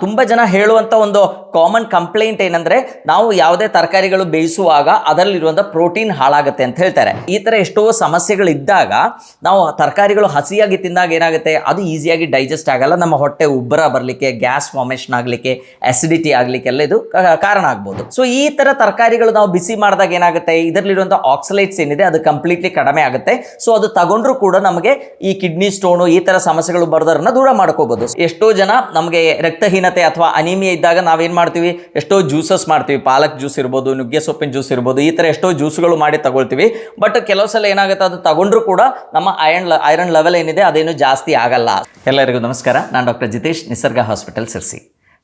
ತುಂಬ ಜನ ಹೇಳುವಂತ ಒಂದು ಕಾಮನ್ ಕಂಪ್ಲೇಂಟ್ ಏನಂದ್ರೆ ನಾವು ಯಾವುದೇ ತರಕಾರಿಗಳು ಬೇಯಿಸುವಾಗ ಅದರಲ್ಲಿರುವಂತ ಪ್ರೋಟೀನ್ ಹಾಳಾಗುತ್ತೆ ಅಂತ ಹೇಳ್ತಾರೆ. ಈ ತರ ಎಷ್ಟೋ ಸಮಸ್ಯೆಗಳಿದ್ದಾಗ ನಾವು ತರಕಾರಿಗಳು ಹಸಿಯಾಗಿ ತಿಂದಾಗ ಏನಾಗುತ್ತೆ, ಅದು ಈಸಿಯಾಗಿ ಡೈಜೆಸ್ಟ್ ಆಗಲ್ಲ, ನಮ್ಮ ಹೊಟ್ಟೆ ಉಬ್ಬರ ಬರಲಿಕ್ಕೆ, ಗ್ಯಾಸ್ ಫಾರ್ಮೇಷನ್ ಆಗಲಿಕ್ಕೆ, ಅಸಿಡಿಟಿ ಆಗಲಿಕ್ಕೆ ಎಲ್ಲ ಇದು ಕಾರಣ ಆಗ್ಬೋದು. ಸೊ ಈ ತರ ತರಕಾರಿಗಳು ನಾವು ಬಿಸಿ ಮಾಡಿದಾಗ ಏನಾಗುತ್ತೆ, ಇದರಲ್ಲಿರುವಂತಹ ಆಕ್ಸಲೇಟ್ಸ್ ಏನಿದೆ ಅದು ಕಂಪ್ಲೀಟ್ಲಿ ಕಡಿಮೆ ಆಗುತ್ತೆ. ಸೊ ಅದು ತಗೊಂಡ್ರು ಕೂಡ ನಮಗೆ ಈ ಕಿಡ್ನಿ ಸ್ಟೋನು ಈ ತರ ಸಮಸ್ಯೆಗಳು ಬರೋದನ್ನ ದೂರ ಮಾಡ್ಕೋಬಹುದು. ಎಷ್ಟೋ ಜನ ನಮಗೆ ರಕ್ತಹೀನತೆ ಅಥವಾ ಅನಿಮಿಯಾ ಇದ್ದಾಗ ನಾವೇನ್ ಮಾಡ್ತೀವಿ, ಎಷ್ಟೋ ಜ್ಯೂಸಸ್ ಮಾಡ್ತೀವಿ, ಪಾಲಕ್ ಜ್ಯೂಸ್ ಇರ್ಬೋದು, ನುಗ್ಗೆ ಸೊಪ್ಪಿನ ಜ್ಯೂಸ್ ಇರ್ಬೋದು, ಈ ತರ ಎಷ್ಟೋ ಜ್ಯೂಸ್ಗಳು ಮಾಡಿ ತಗೊಳ್ತೀವಿ. ಬಟ್ ಕೆಲವು ಸಲ ಏನಾಗುತ್ತೆ, ಅದು ತಗೊಂಡ್ರು ಕೂಡ ನಮ್ಮ ಐರನ್ ಲೆವೆಲ್ ಏನಿದೆ ಅದೇನು ಜಾಸ್ತಿ ಆಗಲ್ಲ. ಎಲ್ಲರಿಗೂ ನಮಸ್ಕಾರ, ನಾನು ಡಾಕ್ಟರ್ ಜಿತೇಶ್, ನಿಸರ್ಗ ಹಾಸ್ಪಿಟಲ್ ಸಿರ್ಸಿ.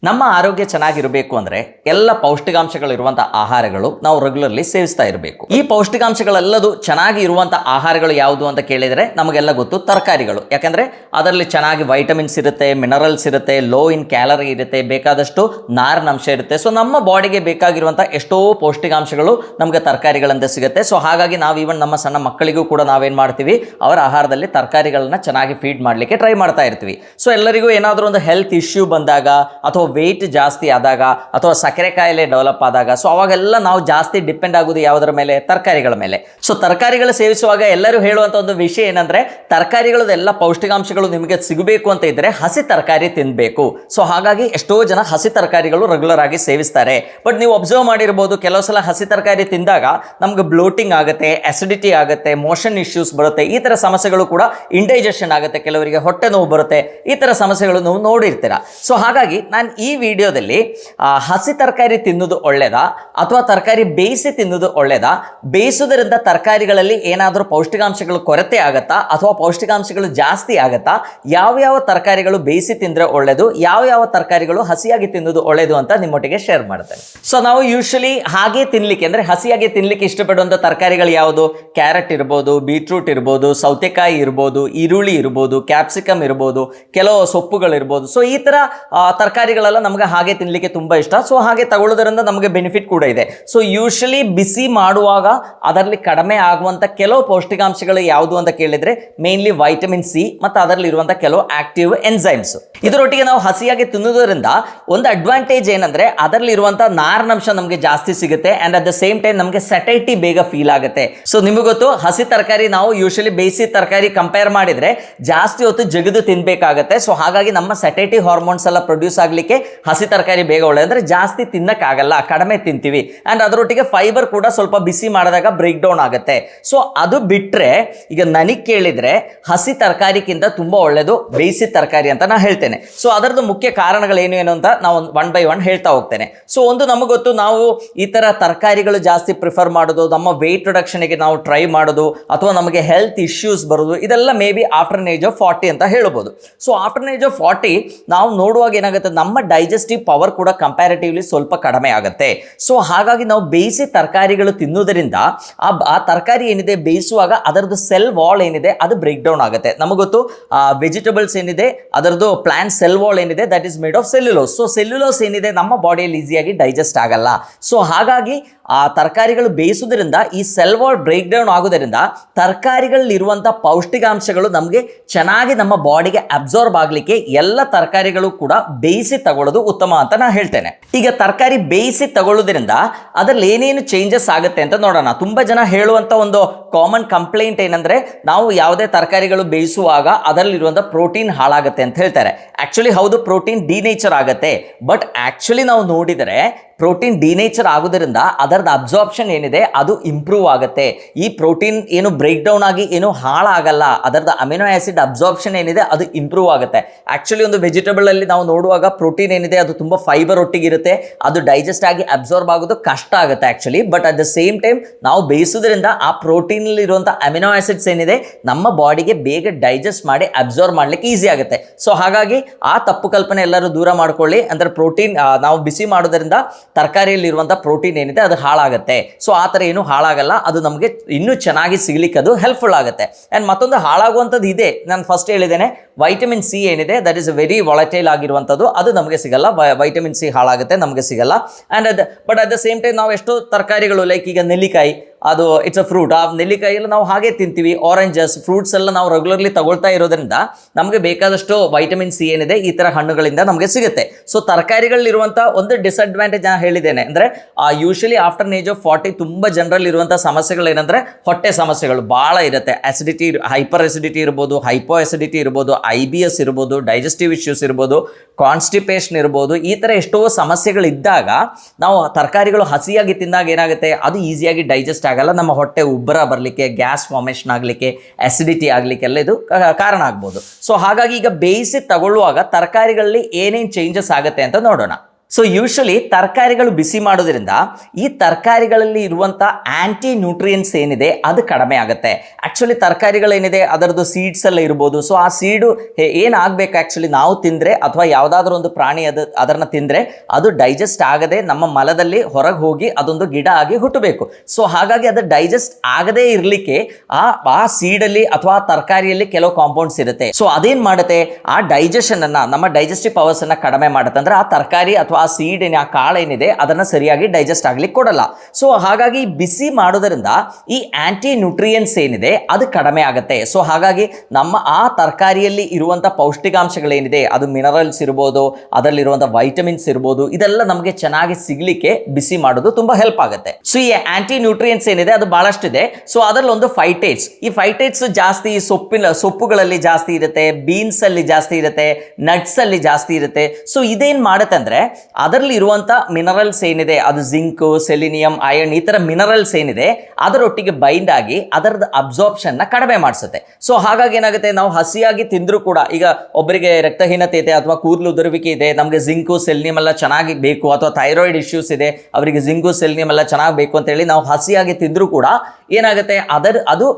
ನಮ್ಮ ಆರೋಗ್ಯ ಚೆನ್ನಾಗಿರಬೇಕು ಅಂದರೆ ಎಲ್ಲ ಪೌಷ್ಟಿಕಾಂಶಗಳಿರುವಂಥ ಆಹಾರಗಳು ನಾವು ರೆಗ್ಯುಲರ್ಲಿ ಸೇವಿಸ್ತಾ ಇರಬೇಕು. ಈ ಪೌಷ್ಟಿಕಾಂಶಗಳೆಲ್ಲದು ಚೆನ್ನಾಗಿ ಇರುವಂಥ ಆಹಾರಗಳು ಯಾವುದು ಅಂತ ಕೇಳಿದರೆ ನಮಗೆಲ್ಲ ಗೊತ್ತು, ತರಕಾರಿಗಳು. ಯಾಕಂದರೆ ಅದರಲ್ಲಿ ಚೆನ್ನಾಗಿ ವೈಟಮಿನ್ಸ್ ಇರುತ್ತೆ, ಮಿನರಲ್ಸ್ ಇರುತ್ತೆ, ಲೋ ಇನ್ ಕ್ಯಾಲರಿ ಇರುತ್ತೆ, ಬೇಕಾದಷ್ಟು ನಾರಿನಂಶ ಇರುತ್ತೆ. ಸೊ ನಮ್ಮ ಬಾಡಿಗೆ ಬೇಕಾಗಿರುವಂಥ ಎಷ್ಟೋ ಪೌಷ್ಟಿಕಾಂಶಗಳು ನಮಗೆ ತರಕಾರಿಗಳಿಂದ ಸಿಗುತ್ತೆ. ಸೊ ಹಾಗಾಗಿ ನಾವು ಈವನ್ ನಮ್ಮ ಸಣ್ಣ ಮಕ್ಕಳಿಗೂ ಕೂಡ ನಾವೇನು ಮಾಡ್ತೀವಿ, ಅವರ ಆಹಾರದಲ್ಲಿ ತರಕಾರಿಗಳನ್ನ ಚೆನ್ನಾಗಿ ಫೀಡ್ ಮಾಡಲಿಕ್ಕೆ ಟ್ರೈ ಮಾಡ್ತಾ ಇರ್ತೀವಿ. ಸೊ ಎಲ್ಲರಿಗೂ ಏನಾದರೂ ಒಂದು ಹೆಲ್ತ್ ಇಶ್ಯೂ ಬಂದಾಗ ಅಥವಾ ವೆಯ್ಟ್ ಜಾಸ್ತಿ ಆದಾಗ ಅಥವಾ ಸಕ್ಕರೆ ಕಾಯಿಲೆ ಡೆವಲಪ್ ಆದಾಗ, ಸೊ ಅವಾಗೆಲ್ಲ ನಾವು ಜಾಸ್ತಿ ಡಿಪೆಂಡ್ ಆಗೋದು ಯಾವುದರ ಮೇಲೆ, ತರಕಾರಿಗಳ ಮೇಲೆ. ಸೊ ತರಕಾರಿಗಳು ಸೇವಿಸುವಾಗ ಎಲ್ಲರೂ ಹೇಳುವಂಥ ಒಂದು ವಿಷಯ ಏನಂದ್ರೆ, ತರಕಾರಿಗಳದೆಲ್ಲ ಪೌಷ್ಟಿಕಾಂಶಗಳು ನಿಮಗೆ ಸಿಗಬೇಕು ಅಂತ ಇದ್ರೆ ಹಸಿ ತರಕಾರಿ ತಿನ್ನಬೇಕು. ಸೊ ಹಾಗಾಗಿ ಎಷ್ಟೋ ಜನ ಹಸಿ ತರಕಾರಿಗಳು ರೆಗ್ಯುಲರ್ ಆಗಿ ಸೇವಿಸ್ತಾರೆ. ಬಟ್ ನೀವು ಅಬ್ಸರ್ವ್ ಮಾಡಿರ್ಬೋದು, ಕೆಲವು ಸಲ ಹಸಿ ತರಕಾರಿ ತಿಂದಾಗ ನಮ್ಗೆ ಬ್ಲೋಟಿಂಗ್ ಆಗುತ್ತೆ, ಅಸಿಡಿಟಿ ಆಗುತ್ತೆ, ಮೋಷನ್ ಇಶ್ಯೂಸ್ ಬರುತ್ತೆ, ಈ ತರ ಸಮಸ್ಯೆಗಳು ಕೂಡ, ಇಂಡೈಜೆಷನ್ ಆಗುತ್ತೆ, ಕೆಲವರಿಗೆ ಹೊಟ್ಟೆ ನೋವು ಬರುತ್ತೆ, ಈ ತರ ಸಮಸ್ಯೆಗಳು ನೀವು ನೋಡಿರ್ತೀರ. ಸೊ ಹಾಗಾಗಿ ನಾನು ಈ ವಿಡಿಯೋದಲ್ಲಿ ಹಸಿ ತರಕಾರಿ ತಿನ್ನೋದು ಒಳ್ಳೆಯದಾ ಅಥವಾ ತರಕಾರಿ ಬೇಯಿಸಿ ತಿನ್ನೋದು ಒಳ್ಳೆಯದಾ, ಬೇಯಿಸೋದ್ರಿಂದ ತರಕಾರಿಗಳಲ್ಲಿ ಏನಾದರೂ ಪೌಷ್ಟಿಕಾಂಶಗಳು ಕೊರತೆ ಆಗತ್ತಾ ಅಥವಾ ಪೌಷ್ಟಿಕಾಂಶಗಳು ಜಾಸ್ತಿ ಆಗತ್ತಾ, ಯಾವ ತರಕಾರಿಗಳು ಬೇಯಿಸಿ ತಿಂದರೆ ಒಳ್ಳೆಯದು, ಯಾವ ತರಕಾರಿಗಳು ಹಸಿಯಾಗಿ ತಿನ್ನೋದು ಒಳ್ಳೆಯದು ಅಂತ ನಿಮ್ಮೊಟ್ಟಿಗೆ ಶೇರ್ ಮಾಡ್ತೇನೆ. ಸೊ ನಾವು ಯೂಶಲಿ ಹಾಗೆ ತಿನ್ನಲಿಕ್ಕೆ ಅಂದರೆ ಹಸಿಯಾಗಿ ತಿನ್ನಲಿಕ್ಕೆ ಇಷ್ಟಪಡುವಂಥ ತರಕಾರಿಗಳು ಯಾವುದು, ಕ್ಯಾರೆಟ್ ಇರ್ಬೋದು, ಬೀಟ್ರೂಟ್ ಇರ್ಬೋದು, ಸೌತೆಕಾಯಿ ಇರ್ಬೋದು, ಈರುಳ್ಳಿ ಇರ್ಬೋದು, ಕ್ಯಾಪ್ಸಿಕಮ್ ಇರ್ಬೋದು, ಕೆಲವು ಸೊಪ್ಪುಗಳಿರ್ಬೋದು. ಸೊ ಈ ಥರ ತರಕಾರಿಗಳೆಲ್ಲ ನಮಗೆ ಹಾಗೆ ತಿನ್ನಲಿಕ್ಕೆ ತುಂಬ ಇಷ್ಟ. ಸೊ ಹಾಗೆ ತಗೊಳ್ಳೋದ್ರಿಂದ ನಮಗೆ ಬೆನಿಫಿಟ್ ಕೂಡ ಇದೆ. ಸೊ ಯೂಶಲಿ ಬಿಸಿ ಮಾಡುವಾಗ ಅದರಲ್ಲಿ ಕಡಿಮೆ ಆಗುವಂಥ ಕೆಲವು ಪೌಷ್ಟಿಕಾಂಶಗಳು ಯಾವುದು ಅಂತ ಕೇಳಿದರೆ ಮೇನ್ಲಿ ವೈಟಮಿನ್ ಸಿ ಮತ್ತು ಅದರಲ್ಲಿ ಇರುವಂಥ ಕೆಲವು ಆಕ್ಟಿವ್ ಎನ್ಸೈಮ್ಸ್. ಇದರೊಟ್ಟಿಗೆ ನಾವು ಹಸಿಯಾಗಿ ತಿನ್ನೋದ್ರಿಂದ ಒಂದು ಅಡ್ವಾಂಟೇಜ್ ಏನಂದ್ರೆ, ಅದರಲ್ಲಿ ಇರುವಂಥ ನಾರಿನಂಶ ನಮಗೆ ಜಾಸ್ತಿ ಸಿಗುತ್ತೆ and at the same time ನಮಗೆ ಸಟೈಟಿ ಬೇಗ ಫೀಲ್ ಆಗುತ್ತೆ. ಸೊ ನಿಮಗೆ ಗೊತ್ತು, ಹಸಿ ತರಕಾರಿ ನಾವು ಯೂಶಲಿ ಬೇಯಿಸಿ ತರಕಾರಿ ಕಂಪೇರ್ ಮಾಡಿದರೆ ಜಾಸ್ತಿ ಹೊತ್ತು ಜಗದು ತಿನ್ನಬೇಕಾಗತ್ತೆ. ಸೊ ಹಾಗಾಗಿ ನಮ್ಮ ಸಟೈಟಿ ಹಾರ್ಮೋನ್ಸ್ ಎಲ್ಲ ಪ್ರೊಡ್ಯೂಸ್ ಆಗಲಿಕ್ಕೆ ಹಸಿ ತರಕಾರಿ ಬೇಗ ಒಳ್ಳೆ, ಅಂದರೆ ಜಾಸ್ತಿ ತಿನ್ನಕ್ಕಾಗಲ್ಲ, ಕಡಿಮೆ ತಿಂತೀವಿ. ಆ್ಯಂಡ್ ಅದರೊಟ್ಟಿಗೆ ಫೈಬರ್ ಕೂಡ ಸ್ವಲ್ಪ ಬಿಸಿ ಮಾಡಿದಾಗ ಬ್ರೇಕ್ ಡೌನ್ ಆಗುತ್ತೆ. ಸೊ ಅದು ಬಿಟ್ಟರೆ ಈಗ ನನಗೆ ಕೇಳಿದರೆ ಹಸಿ ತರಕಾರಿಗಿಂತ ತುಂಬ ಒಳ್ಳೆಯದು ಬೇಯಿಸಿ ತರಕಾರಿ ಅಂತ ನಾನು ಹೇಳ್ತೇನೆ. ಸೊ ಅದರದ್ದು ಮುಖ್ಯ ಕಾರಣಗಳೇನು ಅಂತ ನಾವು ಒನ್ ಬೈ ಒನ್ ಹೇಳ್ತಾ ಹೋಗ್ತೇನೆ. ಸೊ ಒಂದು ನಮಗೆ ಗೊತ್ತು, ನಾವು ಈ ಥರ ತರಕಾರಿಗಳು ಜಾಸ್ತಿ ಪ್ರಿಫರ್ ಮಾಡೋದು, ನಮ್ಮ ವೆಯ್ಟ್ ರಿಡಕ್ಷನ್ಗೆ ನಾವು ಟ್ರೈ ಮಾಡೋದು ಅಥವಾ ನಮಗೆ ಹೆಲ್ತ್ ಇಶ್ಯೂಸ್ ಬರೋದು, ಇದೆಲ್ಲ ಮೇ ಬಿ ಆಫ್ಟರ್ ಏನ್ ಏಜ್ ಆಫ್ 40 ಅಂತ ಹೇಳ್ಬೋದು. ಸೊ ಆಫ್ಟರ್ ಏನ್ ಏಜ್ ಆಫ್ 40 ನಾವು ನೋಡುವಾಗ ಏನಾಗುತ್ತೆ, ನಮ್ಮ ಡೈಜೆಸ್ಟಿವ್ ಪವರ್ ಕೂಡ ಕಂಪ್ಯಾರಿಟಿವ್ಲಿ ಸ್ವಲ್ಪ ಕಡಿಮೆ ಆಗುತ್ತೆ. ಸೊ ಹಾಗಾಗಿ ನಾವು ಬೇಯಿಸಿ ತರಕಾರಿಗಳು ತಿನ್ನೋದ್ರಿಂದ ಆ ತರಕಾರಿ ಏನಿದೆ ಬೇಯಿಸುವಾಗ ಅದರದ್ದು ಸೆಲ್ ವಾಲ್ ಏನಿದೆ ಅದು ಬ್ರೇಕ್ ಡೌನ್ ಆಗುತ್ತೆ. ನಮಗೊತ್ತು, ವೆಜಿಟೇಬಲ್ಸ್ ಏನಿದೆ ಅದರದ್ದು ಪ್ಲಾಂಟ್ ಸೆಲ್ ವಾಲ್ ಏನಿದೆ that is made of cellulose. So cellulose ಏನಿದೆ ನಮ್ಮ ಬಾಡಿಯಲ್ಲಿ ಈಸಿಯಾಗಿ ಡೈಜೆಸ್ಟ್ ಆಗಲ್ಲ. ಸೊ ಹಾಗಾಗಿ ಆ ತರಕಾರಿಗಳು ಬೇಯಿಸೋದ್ರಿಂದ ಈ ಸೆಲ್ ವಾಲ್ ಬ್ರೇಕ್ ಡೌನ್ ಆಗೋದ್ರಿಂದ ತರಕಾರಿಗಳಲ್ಲಿರುವಂಥ ಪೌಷ್ಟಿಕಾಂಶಗಳು ನಮಗೆ ಚೆನ್ನಾಗಿ ನಮ್ಮ ಬಾಡಿಗೆ ಅಬ್ಸಾರ್ಬ್ ಆಗಲಿಕ್ಕೆ ಎಲ್ಲ ತರಕಾರಿಗಳು ಕೂಡ ಬೇಯಿಸಿ ತಗೊಳ್ಳೋದು ಉತ್ತಮ ಅಂತ ನಾನು ಹೇಳ್ತೇನೆ. ಈಗ ತರಕಾರಿ ಬೇಯಿಸಿ ತಗೊಳ್ಳೋದ್ರಿಂದ ಅದರಲ್ಲಿ ಏನೇನು ಚೇಂಜಸ್ ಆಗುತ್ತೆ ಅಂತ ನೋಡೋಣ. ತುಂಬ ಜನ ಹೇಳುವಂಥ ಒಂದು ಕಾಮನ್ ಕಂಪ್ಲೇಂಟ್ ಏನಂದ್ರೆ, ನಾವು ಯಾವುದೇ ತರಕಾರಿಗಳು ಬೇಯಿಸುವಾಗ ಅದರಲ್ಲಿರುವಂಥ ಪ್ರೋಟೀನ್ ಹಾಳಾಗುತ್ತೆ ಅಂತ ಹೇಳ್ತಾರೆ. ಆ್ಯಕ್ಚುಲಿ ಹೌದು, ಪ್ರೋಟೀನ್ ಡಿನೇಚರ್ ಆಗುತ್ತೆ. ಬಟ್ ಆ್ಯಕ್ಚುಲಿ ನಾವು ನೋಡಿದರೆ ಪ್ರೋಟೀನ್ ಡಿನೇಚರ್ ಆಗೋದ್ರಿಂದ ಅದರದ್ದು ಅಬ್ಸಾರ್ಪ್ಷನ್ ಏನಿದೆ ಅದು ಇಂಪ್ರೂವ್ ಆಗುತ್ತೆ. ಈ ಪ್ರೋಟೀನ್ ಏನು ಬ್ರೇಕ್ ಡೌನ್ ಆಗಿ ಏನು ಹಾಳಾಗಲ್ಲ, ಅದರದ್ದು ಅಮಿನೋ ಆಸಿಡ್ ಅಬ್ಸಾರ್ಪ್ಷನ್ ಏನಿದೆ ಅದು ಇಂಪ್ರೂವ್ ಆಗುತ್ತೆ. ಆ್ಯಕ್ಚುಲಿ ಒಂದು ವೆಜಿಟೇಬಲ್ ಅಲ್ಲಿ ನಾವು ನೋಡುವಾಗ ಪ್ರೋಟೀನ್ ಏನಿದೆ ಅದು ತುಂಬ ಫೈಬರ್ ಒಟ್ಟಿಗಿರುತ್ತೆ, ಅದು ಡೈಜೆಸ್ಟ್ ಆಗಿ ಅಬ್ಸಾರ್ಬ್ ಆಗೋದು ಕಷ್ಟ ಆಗುತ್ತೆ actually. But at the same time ನಾವು ಬೇಯಿಸೋದ್ರಿಂದ ಆ ಪ್ರೋಟೀನಲ್ಲಿ ಇರುವಂಥ ಅಮಿನೋ ಆಸಿಡ್ಸ್ ಏನಿದೆ ನಮ್ಮ ಬಾಡಿಗೆ ಬೇಗ ಡೈಜೆಸ್ಟ್ ಮಾಡಿ ಅಬ್ಸಾರ್ಬ್ ಮಾಡಲಿಕ್ಕೆ ಈಸಿ ಆಗುತ್ತೆ. ಸೊ ಹಾಗಾಗಿ ಆ ತಪ್ಪು ಕಲ್ಪನೆ ಎಲ್ಲರೂ ದೂರ ಮಾಡ್ಕೊಳ್ಳಿ. ಅಂದರೆ ಪ್ರೋಟೀನ್ ನಾವು ಬಿಸಿ ಮಾಡೋದ್ರಿಂದ ತರಕಾರಿಯಲ್ಲಿರುವಂಥ ಪ್ರೋಟೀನ್ ಏನಿದೆ ಅದು ಹಾಳಾಗುತ್ತೆ. ಸೊ ಆ ಥರ ಏನು ಹಾಳಾಗಲ್ಲ, ಅದು ನಮಗೆ ಇನ್ನೂ ಚೆನ್ನಾಗಿ ಸಿಗಲಿಕ್ಕೆ ಅದು ಹೆಲ್ಪ್ಫುಲ್ ಆಗುತ್ತೆ. ಆ್ಯಂಡ್ ಮತ್ತೊಂದು ಹಾಳಾಗುವಂಥದ್ದು ಇದೆ, ನಾನು ಫಸ್ಟ್ ಹೇಳಿದ್ದೇನೆ, ವೈಟಮಿನ್ ಸಿ ಏನಿದೆ ದಟ್ ಈಸ್ ವೆರಿ ವಾಲಟೈಲ್ ಆಗಿರುವಂಥದ್ದು, ಅದು ನಮಗೆ ಸಿಗಲ್ಲ. ವೈಟಮಿನ್ ಸಿ ಹಾಳಾಗುತ್ತೆ, ನಮಗೆ ಸಿಗಲ್ಲ. And but at the same time ನಾವು ಎಷ್ಟೋ ತರಕಾರಿಗಳು ಲೈಕ್ ಈಗ ನೆಲ್ಲಿಕಾಯಿ ಅದು ಇಟ್ಸ್ ಅ ಫ್ರೂಟ್. ಆ ನೆಲ್ಲಿಕಾಯಿ ಎಲ್ಲ ನಾವು ಹಾಗೆ ತಿಂತೀವಿ. ಆರೆಂಜಸ್, ಫ್ರೂಟ್ಸ್ ಎಲ್ಲ ನಾವು ರೆಗ್ಯುಲರ್ಲಿ ತಗೊಳ್ತಾ ಇರೋದ್ರಿಂದ ನಮಗೆ ಬೇಕಾದಷ್ಟು ವೈಟಮಿನ್ ಸಿ ಏನಿದೆ ಈ ತರ ಹಣ್ಣುಗಳಿಂದ ನಮಗೆ ಸಿಗುತ್ತೆ. ಸೊ ತರಕಾರಿಗಳಲ್ಲಿರುವಂಥ ಒಂದು ಡಿಸ್ಅಡ್ವಾಂಟೇಜ್ ನಾನು ಹೇಳಿದ್ದೇನೆ, ಅಂದ್ರೆ ಯೂಶಲಿ ಆಫ್ಟರ್ ಏಜ್ ಆಫ್ 40 ತುಂಬಾ ಜನರಲ್ಲಿ ಇರುವಂತಹ ಸಮಸ್ಯೆಗಳು ಏನಂದ್ರೆ ಹೊಟ್ಟೆ ಸಮಸ್ಯೆಗಳು ಬಹಳ ಇರುತ್ತೆ. ಅಸಿಡಿಟಿ, ಹೈಪರ್ ಅಸಿಡಿಟಿ ಇರ್ಬೋದು, ಹೈಪೋ ಅಸಿಡಿಟಿ ಇರ್ಬೋದು, IBS ಇರ್ಬೋದು, ಡೈಜೆಸ್ಟಿವ್ ಇಶ್ಯೂಸ್ ಇರ್ಬೋದು, ಕಾನ್ಸ್ಟಿಪೇಷನ್ ಇರ್ಬೋದು. ಈ ತರ ಎಷ್ಟೋ ಸಮಸ್ಯೆಗಳಿದ್ದಾಗ ನಾವು ತರಕಾರಿಗಳು ಹಸಿಯಾಗಿ ತಿಂದಾಗ ಏನಾಗುತ್ತೆ, ಅದು ಈಸಿಯಾಗಿ ಡೈಜೆಸ್ಟ್ ಆಗಲ್ಲ. ನಮ್ಮ ಹೊಟ್ಟೆ ಉಬ್ಬರ ಬರಲಿಕ್ಕೆ, ಗ್ಯಾಸ್ ಫಾರ್ಮೇಷನ್ ಆಗಲಿಕ್ಕೆ, ಅಸಿಡಿಟಿ ಆಗಲಿಕ್ಕೆಲ್ಲ ಇದು ಕಾರಣ ಆಗ್ಬೋದು. ಸೊ ಹಾಗಾಗಿ ಈಗ ಬೇಯಿಸಿ ತಗೊಳ್ಳುವಾಗ ತರಕಾರಿಗಳಲ್ಲಿ ಏನೇನು ಚೇಂಜಸ್ ಆಗುತ್ತೆ ಅಂತ ನೋಡೋಣ. ಸೊ ಯೂಶಲಿ ತರಕಾರಿಗಳು ಬಿಸಿ ಮಾಡೋದ್ರಿಂದ ಈ ತರಕಾರಿಗಳಲ್ಲಿ ಇರುವಂಥ ಆಂಟಿ ನ್ಯೂಟ್ರಿಯೆಂಟ್ಸ್ ಏನಿದೆ ಅದು ಕಡಿಮೆ ಆಗುತ್ತೆ. ಆ್ಯಕ್ಚುಲಿ ತರಕಾರಿಗಳೇನಿದೆ ಅದರದ್ದು ಸೀಡ್ಸ್ ಎಲ್ಲ ಇರ್ಬೋದು. ಸೊ ಆ ಸೀಡು ಏನಾಗಬೇಕು, ಆ್ಯಕ್ಚುಲಿ ನಾವು ತಿಂದರೆ ಅಥವಾ ಯಾವುದಾದ್ರೂ ಒಂದು ಪ್ರಾಣಿ ಅದನ್ನು ತಿಂದರೆ ಅದು ಡೈಜೆಸ್ಟ್ ಆಗದೆ ನಮ್ಮ ಮಲದಲ್ಲಿ ಹೊರಗೆ ಹೋಗಿ ಅದೊಂದು ಗಿಡ ಆಗಿ ಹುಟ್ಟಬೇಕು. ಸೊ ಹಾಗಾಗಿ ಅದು ಡೈಜೆಸ್ಟ್ ಆಗದೇ ಇರಲಿಕ್ಕೆ ಆ ಸೀಡಲ್ಲಿ ಅಥವಾ ತರಕಾರಿಯಲ್ಲಿ ಕೆಲವು ಕಾಂಪೌಂಡ್ಸ್ ಇರುತ್ತೆ. ಸೊ ಅದೇನು ಮಾಡುತ್ತೆ, ಆ ಡೈಜೆಷನನ್ನು, ನಮ್ಮ ಡೈಜೆಸ್ಟಿವ್ ಪವರ್ಸನ್ನು ಕಡಿಮೆ ಮಾಡುತ್ತೆ. ಅಂದರೆ ಆ ತರಕಾರಿ ಅಥವಾ ಆ ಸೀಡ್ ಆ ಕಾಳೇನಿದೆ ಅದನ್ನು ಸರಿಯಾಗಿ ಡೈಜೆಸ್ಟ್ ಆಗ್ಲಿಕ್ಕೆ ಕೊಡಲ್ಲ. ಸೊ ಹಾಗಾಗಿ ಬಿಸಿ ಮಾಡೋದ್ರಿಂದ ಈ ಆಂಟಿ ನ್ಯೂಟ್ರಿಯೆಂಟ್ಸ್ ಏನಿದೆ ಅದು ಕಡಿಮೆ ಆಗುತ್ತೆ. ಸೊ ಹಾಗಾಗಿ ನಮ್ಮ ಆ ತರಕಾರಿಯಲ್ಲಿ ಇರುವಂಥ ಪೌಷ್ಟಿಕಾಂಶಗಳೇನಿದೆ, ಅದು ಮಿನರಲ್ಸ್ ಇರ್ಬೋದು, ಅದರಲ್ಲಿರುವಂಥ ವೈಟಮಿನ್ಸ್ ಇರ್ಬೋದು, ಇದೆಲ್ಲ ನಮಗೆ ಚೆನ್ನಾಗಿ ಸಿಗ್ಲಿಕ್ಕೆ ಬಿಸಿ ಮಾಡೋದು ತುಂಬಾ ಹೆಲ್ಪ್ ಆಗುತ್ತೆ. ಸೊ ಈ ಆಂಟಿ ನ್ಯೂಟ್ರಿಯೆಂಟ್ಸ್ ಏನಿದೆ ಅದು ಬಹಳಷ್ಟಿದೆ. ಸೊ ಅದರಲ್ಲಿ ಒಂದು ಫೈಟೇಟ್ಸ್. ಈ ಫೈಟೇಟ್ಸ್ ಜಾಸ್ತಿ ಸೊಪ್ಪುಗಳಲ್ಲಿ ಜಾಸ್ತಿ ಇರುತ್ತೆ, ಬೀನ್ಸ್ ಅಲ್ಲಿ ಜಾಸ್ತಿ ಇರುತ್ತೆ, ನಟ್ಸ್ ಅಲ್ಲಿ ಜಾಸ್ತಿ ಇರುತ್ತೆ. ಸೊ ಇದೇನ್ ಮಾಡುತ್ತೆ ಅಂದ್ರೆ ಅದರಲ್ಲಿ ಇರುವಂತ ಮಿನರಲ್ಸ್ ಏನಿದೆ, ಅದು ಜಿಂಕ್, ಸೆಲಿನಿಯಂ, ಐರನ್, ಈ ತರ ಮಿನರಲ್ಸ್ ಏನಿದೆ ಅದರೊಟ್ಟಿಗೆ ಬೈಂಡ್ ಆಗಿ ಅದರದ ಅಬ್ಸಾರ್ಪ್ಷನ್ ನ ಕಡಿಮೆ ಮಾಡಿಸುತ್ತೆ. ಸೊ ಹಾಗಾಗಿ ಏನಾಗುತ್ತೆ, ನಾವು ಹಸಿಯಾಗಿ ತಿಂದರೂ ಕೂಡ, ಈಗ ಒಬ್ಬರಿಗೆ ರಕ್ತಹೀನತೆ ಇದೆ ಅಥವಾ ಕೂದಲು ಉದುರುವಿಕೆ ಇದೆ, ನಮಗೆ ಜಿಂಕು ಸೆಲಿನಿಯಂ ಎಲ್ಲ ಚೆನ್ನಾಗಿ ಬೇಕು, ಅಥವಾ ಥೈರಾಯ್ಡ್ ಇಶ್ಯೂಸ್ ಇದೆ, ಅವರಿಗೆ ಜಿಂಕು ಸೆಲಿನಿಯಂ ಎಲ್ಲ ಚೆನ್ನಾಗಿ ಬೇಕು ಅಂತ ಹೇಳಿ ನಾವು ಹಸಿಯಾಗಿ ತಿಂದರೂ ಕೂಡ ಏನಾಗುತ್ತೆ, ಅದು